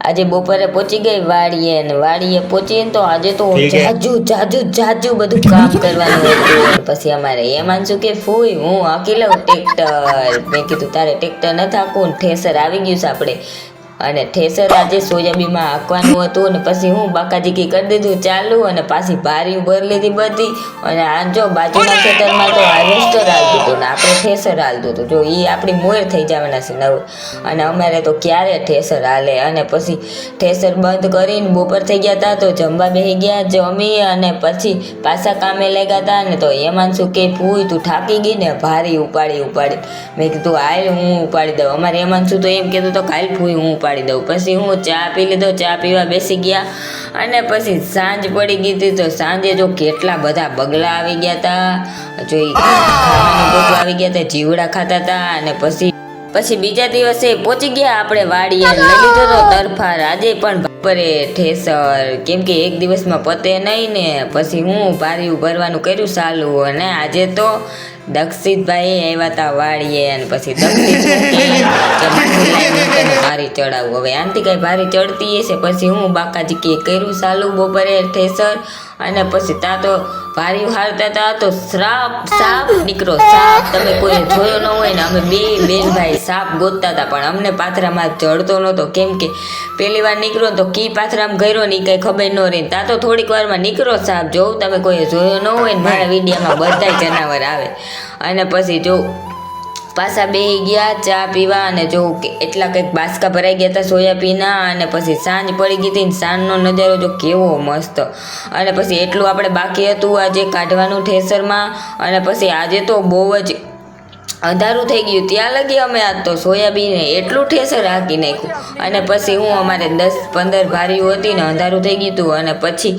આજે બપોરે પહોંચી ગઈ વાડીએ ને વાડીએ પહોંચીને તો આજે તો જાજુ બધું કામ કરવાનું હતું. પછી અમારે હેમાંશુ કે ફૂઈ હું હાંકી લઉં ટ્રેક્ટર. મેં કીધું તારે ટ્રેક્ટર નથી હાંકવું, ઠેસર આવી ગયું છે આપણે. અને ઠેસર આજે સોયાબીનમાં હાંકવાનું હતું ને પછી હું બાકાજીકી કરી દીધું ચાલુ અને પાછી ભારી ભરી લીધી બધી. અને આ જો બાજુના ખેતરમાં તો હાર્વેસ્ટર હાલતું હતું ને આપણે ઠેસર હાલતું હતું. જો એ આપણી મોર થઈ જવાના છે નવ. અને અમારે તો ક્યારે ઠેસર હાલે. અને પછી ઠેસર બંધ કરીને બપોર થઈ ગયા હતા તો જમવા બેસી ગયા, જમી અને પછી પાછા કામે લાગ્યા હતા. ને તો હેમાંશુ કે ફૂઈ તું થાકી ગઈ ને ભારી ઉપાડી. મેં કીધું હાલ હું ઉપાડી દઉં. અમારે હેમાંશુ તો એમ કીધું તો હાલ ફૂઈ હું ઉપાડી દઉં. પછી હું ચા પી લીધો, ચા પીવા બેસી ગયા. અને પછી સાંજ પડી ગઈ હતી તો સાંજે જો કેટલા બધા બગલા આવી ગયા હતા. જો ખાવાની ભૂખ આવી ગયા હતા, જીવડા ખાતા હતા. અને પછી બીજા દિવસે પહોંચી ગયા આપણે વાડીએ, લઈ લીધો તો તરફાર. આજે પણ બપોરે ઠેસર, કેમ કે એક દિવસમાં પતે નહીં ને. પછી હું ભારીયું ભરવાનું કર્યું ચાલુ. અને આજે તો દક્ષિતભાઈ આવ્યા હતા વાડીએ. અને પછી દક્ષિત ભારી ચડાવું. હવે આનથી કઈ ભારી ચડતી હશે. પછી હું બાકાજી કર્યું ચાલુ બપોરે ઠેસર. અને પછી ત્યાં તો ભારીયું હારતા હતા તો સાપ નીકળો. સાપ તમે કોઈ જોયો ન હોય ને, અમે બેન ભાઈ સાપ ગોતતા હતા પણ અમને પાથરામાં ચડતો નહોતો. કેમ કે પહેલી વાર નીકળ્યો તો કી પાથરામાં ગયો ને એ કંઈ ખબર ન રહી. ત્યાં તો થોડીક વારમાં નીકળો સાપ. જોઉં તમે કોઈ જોયો ન હોય ને, મારા વિડીયામાં બધા જનાવર આવે. અને પછી જો પાછા બેસી ગયા ચા પીવા. અને જો એટલા કંઈક બાસકા ભરાઈ ગયા હતા સોયાબીનના. અને પછી સાંજ પડી ગઈ હતી ને સાંજનો નજારો જો કેવો મસ્ત. અને પછી એટલું આપણે બાકી હતું આજે કાઢવાનું ઠેસરમાં. અને પછી આજે તો બહુ જ અંધારું થઈ ગયું ત્યાં લગી અમે આજ તો સોયાબીને એટલું ઠેસર હાંકી નાખ્યું. અને પછી હું અમારે 10-15 ભારીઓ હતી ને અંધારું થઈ ગયું હતું. અને પછી